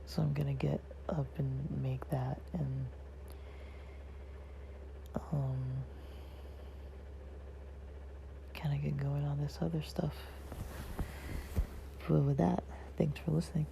So I'm gonna get up and make that, and kind of get going on this other stuff. But with that, thanks for listening.